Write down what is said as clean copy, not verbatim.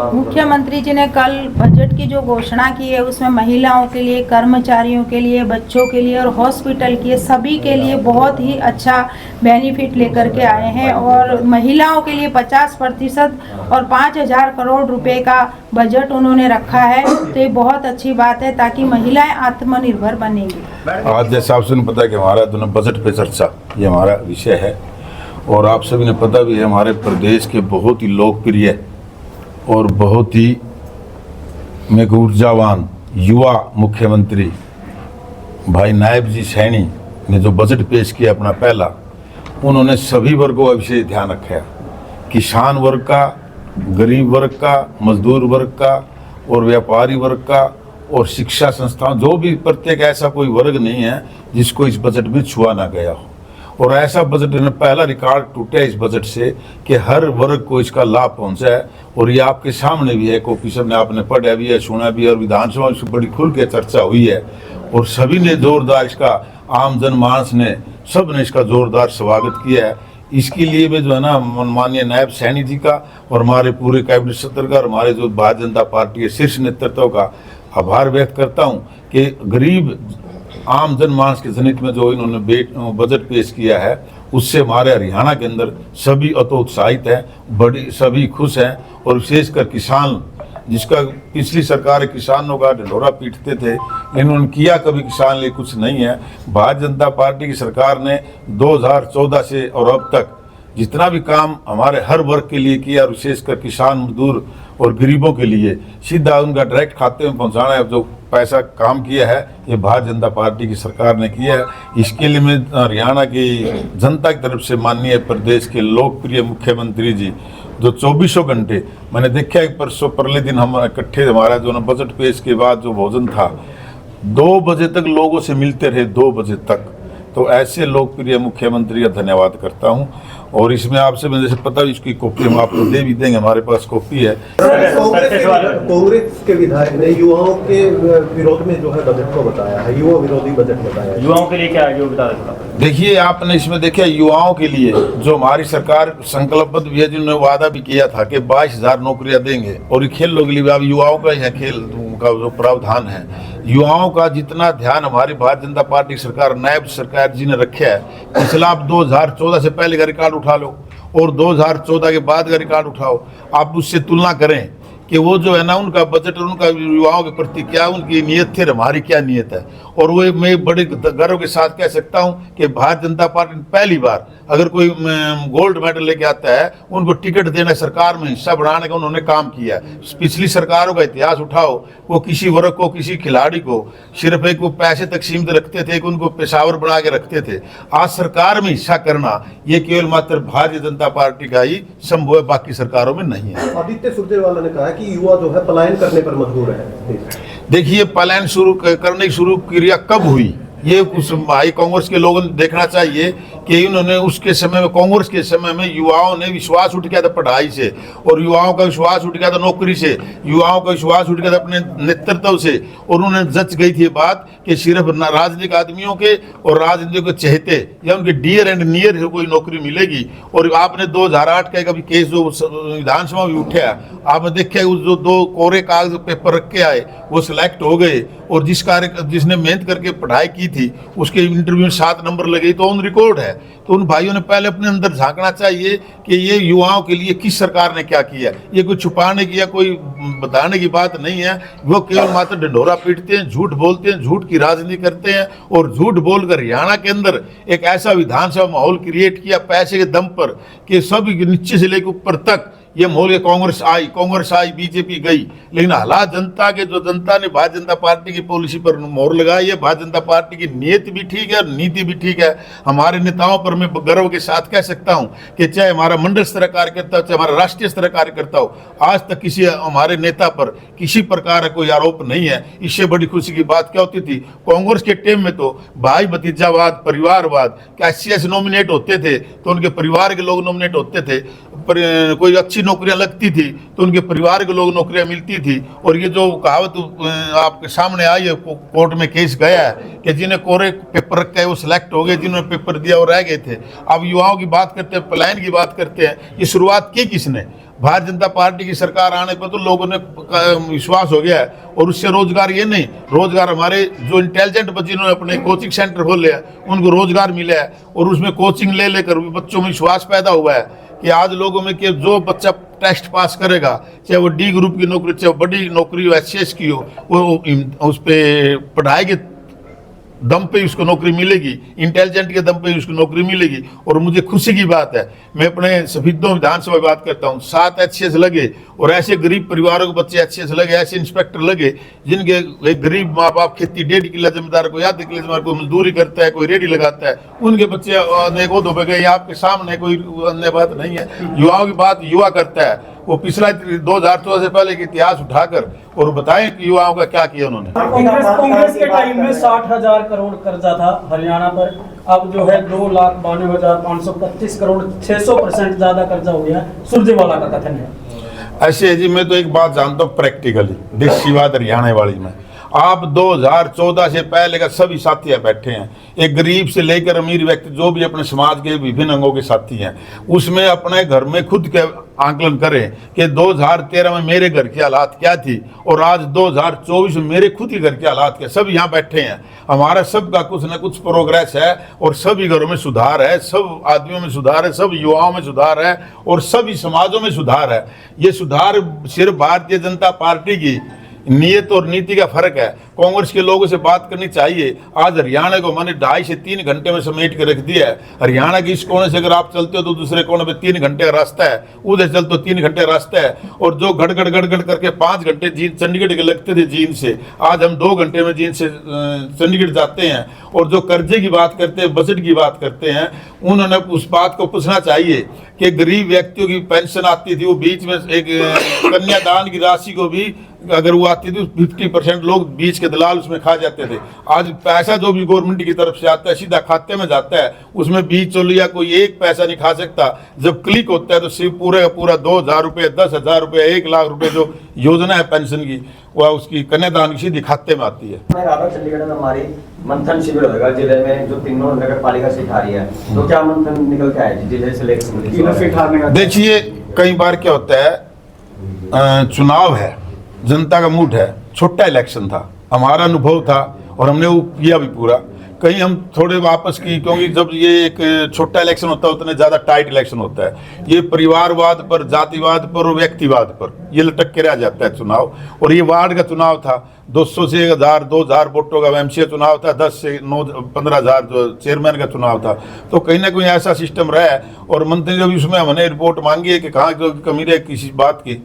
मुख्यमंत्री जी ने कल बजट की जो घोषणा की है उसमें महिलाओं के लिए, कर्मचारियों के लिए, बच्चों के लिए और हॉस्पिटल के सभी के लिए बहुत ही अच्छा बेनिफिट लेकर के आए हैं और महिलाओं के लिए 50% और 5,000 करोड़ रुपए का बजट उन्होंने रखा है। तो ये बहुत अच्छी बात है ताकि महिलाएं आत्मनिर्भर बनेंगी। आज जैसा आप सभी ने पता है कि हमारा दोनों बजट पे चर्चा ये हमारा विषय है और आप सभी ने पता भी है हमारे प्रदेश के बहुत ही लोकप्रिय और बहुत ही ऊर्जावान युवा मुख्यमंत्री भाई नायब जी सैनी ने जो बजट पेश किया अपना पहला, उन्होंने सभी वर्गों का विशेष ध्यान रखा है। किसान वर्ग का, गरीब वर्ग का, मजदूर वर्ग का और व्यापारी वर्ग का और शिक्षा संस्थान, जो भी प्रत्येक ऐसा कोई वर्ग नहीं है जिसको इस बजट में छुआ ना गया हो। और ऐसा बजट ने पहला रिकॉर्ड टूटा इस बजट से कि हर वर्ग को इसका लाभ पहुंचा है। और ये आपके सामने भी है, कॉपी सबने आपने पढ़ा भी है, सुना भी है और विधानसभा में बड़ी खुल के चर्चा हुई है और सभी ने जोरदार इसका, आम जनमानस ने, सब ने इसका जोरदार स्वागत किया है। इसके लिए भी जो है ना माननीय नायब सैनी जी का और हमारे पूरे कैबिनेट सत्र का और हमारे जो भारतीय जनता पार्टी के शीर्ष नेतृत्व का आभार व्यक्त करता हूँ कि गरीब आम जनमानस के जनित में जो इन्होंने बजट पेश किया है उससे हमारे हरियाणा के अंदर सभी अतोत्साहित हैं, बड़ी सभी खुश हैं। और विशेषकर किसान, जिसका पिछली सरकार किसानों का ढिंढोरा पीटते थे, इन्होंने किया कभी किसान लिए कुछ नहीं है। भारतीय जनता पार्टी की सरकार ने 2014 से और अब तक जितना भी काम हमारे हर वर्ग के लिए किया, विशेषकर किसान, मजदूर और गरीबों के लिए सीधा उनका डायरेक्ट खाते में पहुंचाना है, जो पैसा काम किया है ये भारतीय जनता पार्टी की सरकार ने किया है। इसके लिए मैं हरियाणा की जनता की तरफ से माननीय प्रदेश के लोकप्रिय मुख्यमंत्री जी, जो 24 घंटे मैंने देखा है, परसों परले दिन हम इकट्ठे, हमारा जो ना बजट पेश के बाद जो भोजन था 2 बजे तक लोगों से मिलते रहे, 2 बजे तक। तो ऐसे लोकप्रिय मुख्यमंत्री का धन्यवाद करता हूं। और इसमें आपसे मैं जैसे पता इसकी कॉपी हम आपको दे भी देंगे, हमारे पास कॉपी है। कांग्रेस के विधायक ने युवाओं के विरोध में जो है बजट को बताया है, युवा विरोधी बजट बताया है। युवाओं के लिए क्या है जो बता रहे? देखिए, आपने इसमें देखा युवाओं के लिए जो हमारी सरकार संकल्पबद्ध भी है, जिन्होंने वादा भी किया था कि 22,000 नौकरियां देंगे और खेलों के लिए भी अब युवाओं का ही है, खेल का जो प्रावधान है, युवाओं का जितना ध्यान हमारी भारतीय जनता पार्टी सरकार, नायब सरकार जी ने रखा है। पिछला आप 2014 से पहले का रिकॉर्ड उठा लो और 2014 के बाद का रिकॉर्ड उठाओ, आप उससे तुलना करें कि वो जो है ना उनका बजट, उनका युवाओं के प्रति क्या उनकी नीयत थी, हमारी क्या नीयत है। और वो मैं बड़े गर्व के साथ कह सकता हूं कि भारतीय जनता पार्टी ने पहली बार अगर कोई गोल्ड मेडल लेके आता है, उनको टिकट देना, सरकार में हिस्सा बढ़ाने का उन्होंने काम किया है। पिछली सरकारों का इतिहास उठाओ, वो किसी वर्ग को, किसी खिलाड़ी को सिर्फ एक वो पैसे तक सीमित रखते थे, उनको पेशावर बना के रखते थे। आज सरकार में हिस्सा करना ये केवल मात्र भारतीय जनता पार्टी का ही संभव है, बाकी सरकारों में नहीं है। आदित्य सुरजेवाला ने कहा कि युवा जो है पलायन करने पर मजबूर है। देखिए, पलायन करने की शुरू क्रिया कब हुई, ये उस भाई कांग्रेस के लोगों ने देखना चाहिए कि इन्होंने उसके समय में, कांग्रेस के समय में युवाओं ने विश्वास उठ गया था पढ़ाई से, और युवाओं का विश्वास उठ गया था नौकरी से, युवाओं का विश्वास उठ गया था अपने नेतृत्व से। और उन्होंने जच गई थी बात कि सिर्फ राजनीतिक आदमियों के और राजनीतिक के चहेते या उनके डियर एंड नियर कोई नौकरी मिलेगी। और आपने 2008 का कभी केस जो विधानसभा में उठा, आपने देखा जो 2 कोरे कागज पेपर रख के आए वो सिलेक्ट हो गए, और जिसने मेहनत करके पढ़ाई की थी उसके इंटरव्यू में 7 नंबर लगे, तो ऑन रिकॉर्ड है। तो उन भाइयों ने पहले अपने अंदर झांकना चाहिए कि ये युवाओं के लिए किस सरकार ने क्या किया। ये कोई छुपाने की या कोई बताने की बात नहीं है, वो केवल मात्र ढिंढोरा पीटते हैं, झूठ बोलते हैं, झूठ की राजनीति करते हैं और झूठ बोलकर हरियाणा के अंदर एक ऐसा विधानसभा माहौल क्रिएट किया पैसे के दम पर कि सब नीचे से लेकर ऊपर तक ये माहौल। कांग्रेस आई, बीजेपी गई, लेकिन हालात जनता के, जो जनता ने भारतीय जनता पार्टी की पॉलिसी पर मोहर लगाई है, भारतीय जनता पार्टी की नीयत भी ठीक है और नीति भी ठीक है। हमारे नेताओं पर मैं गर्व के साथ कह सकता हूं कि चाहे हमारा मंडल स्तर कार्यकर्ता हो, चाहे हमारा राष्ट्रीय स्तर कार्यकर्ता हो, आज तक किसी हमारे नेता पर किसी प्रकार का कोई आरोप नहीं है। इससे बड़ी खुशी की बात क्या होती थी, कांग्रेस के टाइम में तो भाई भतीजावाद, परिवारवाद, कैसे नॉमिनेट होते थे तो उनके परिवार के लोग नॉमिनेट होते थे, कोई अच्छी नौकरियां लगती थी तो उनके परिवार के लोग नौकरियां मिलती थी। और ये जो कहावत आपके सामने आई है, कोर्ट में केस गया है कि जिन्हें कोरे पेपर रखे वो सिलेक्ट हो गए, जिन्होंने पेपर दिया वो रह गए थे। अब युवाओं की बात करते हैं, पलायन की बात करते हैं, ये शुरुआत की किसने? भारतीय जनता पार्टी की सरकार आने पर तो लोगों ने विश्वास हो गया है। और उससे रोजगार ये नहीं, रोजगार हमारे जो इंटेलिजेंट बच्चे जिन्होंने अपने कोचिंग सेंटर खोले हैं उनको रोजगार मिला है। और उसमें कोचिंग ले लेकर भी बच्चों में विश्वास पैदा हुआ है कि आज लोगों में कि जो बच्चा टेस्ट पास करेगा, चाहे वो डी ग्रुप की नौकरी, चाहे वो बड़ी नौकरी हो, एचसीएस की हो, वो उस पर पढ़ाई के दम पे उसको नौकरी मिलेगी, इंटेलिजेंट के दम पे उसको नौकरी मिलेगी। और मुझे खुशी की बात है, मैं अपने सफीदों विधानसभा में बात करता हूँ, 7 एचसीएस लगे और ऐसे गरीब परिवारों के बच्चे एचसीएस लगे, ऐसे इंस्पेक्टर लगे जिनके एक गरीब माँ बाप खेती 1.5 किलो जमींदार को या 2 किलो जमींदार को मजदूरी करता है, कोई रेडी लगाता है, उनके बच्चे अनेक उहदों पे गए। आपके सामने कोई अन्य बात नहीं है, युवाओं की बात युवा करता है। वो पिछला 2014 से पहले का इतिहास उठाकर और बताएं कि युवाओं का क्या किया उन्होंने। कांग्रेस के टाइम में 60,000 करोड़ कर्जा था हरियाणा पर, अब जो है 2,92,525 करोड़, 600% ज्यादा कर्जा हो गया। सुरजेवाला का कथन है। ऐसे है जी, मैं तो एक बात जानता हूँ प्रैक्टिकली, देसी बात हरियाणा वाली में। आप 2014 से पहले का सभी साथी बैठे हैं, एक गरीब से लेकर अमीर व्यक्ति जो भी अपने समाज के विभिन्न अंगों के साथी हैं, उसमें अपने घर में खुद के आंकलन करें कि 2013 में मेरे घर की हालात क्या थी और आज 2024 में मेरे खुद के घर के हालात क्या। सब यहाँ बैठे हैं, हमारा सबका कुछ न कुछ प्रोग्रेस है और सभी घरों में सुधार है, सब आदमियों में सुधार है, सब युवाओं में सुधार है और सभी समाजों में सुधार है। ये सुधार सिर्फ भारतीय जनता पार्टी की नियत और नीति का फर्क है। कांग्रेस के लोगों से बात करनी चाहिए। आज हरियाणा को मैंने 2.5 से 3 घंटे में समेट के रख दिया है। हरियाणा के इस कोने से अगर आप चलते हो तो दूसरे कोने पे 3 घंटे का रास्ता है, उधर चलते हो 3 घंटे का रास्ता है। और जो गड़गड़ करके 5 घंटे जींद चंडीगढ़ के लगते थे जींद से, आज हम 2 घंटे में जींद से चंडीगढ़ जाते हैं। और जो कर्जे की बात करते हैं, बजट की बात करते हैं, उन्होंने उस बात को पूछना चाहिए कि गरीब व्यक्तियों की पेंशन आती थी, वो बीच में एक कन्यादान की राशि को भी अगर वो आती थी 50% लोग बीच के दलाल उसमें खा जाते थे। आज पैसा जो भी गवर्नमेंट की तरफ से आता है सीधा खाते में जाता है, उसमें बीच चोलिया कोई एक पैसा नहीं खा सकता। जब क्लिक होता है तो सिर्फ पूरे का पूरा 2,000 रुपये, 10,000 रुपये, 1 लाख रुपये जो योजना है पेंशन की, वह उसकी कन्यादान की सीधी खाते में आती है। चंडीगढ़ में हमारी मंथन शिविर होगा जिले में, जो तीनों नगर पालिका से खा रही है, तो क्या मंथन निकल के आए जिले से लेकर? देखिए, कई बार क्या होता है, चुनाव है, जनता का मूड है, छोटा इलेक्शन था, हमारा अनुभव था और हमने वो किया भी पूरा। कहीं हम थोड़े वापस की, क्योंकि जब ये एक छोटा इलेक्शन होता है उतने ज़्यादा टाइट इलेक्शन होता है। ये परिवारवाद पर, जातिवाद पर और व्यक्तिवाद पर ये लटक के रह जाता है चुनाव। और ये वार्ड का चुनाव था, 200 से 1,000, 2,000 वोटों का एमसीए चुनाव था, 10 से 15,000 जो चेयरमैन का चुनाव था। तो कहीं ना कहीं ऐसा सिस्टम रहा है। और मंत्री जब उसमें हमने रिपोर्ट मांगी है कि कहाँ जो कमी रहे किसी बात की,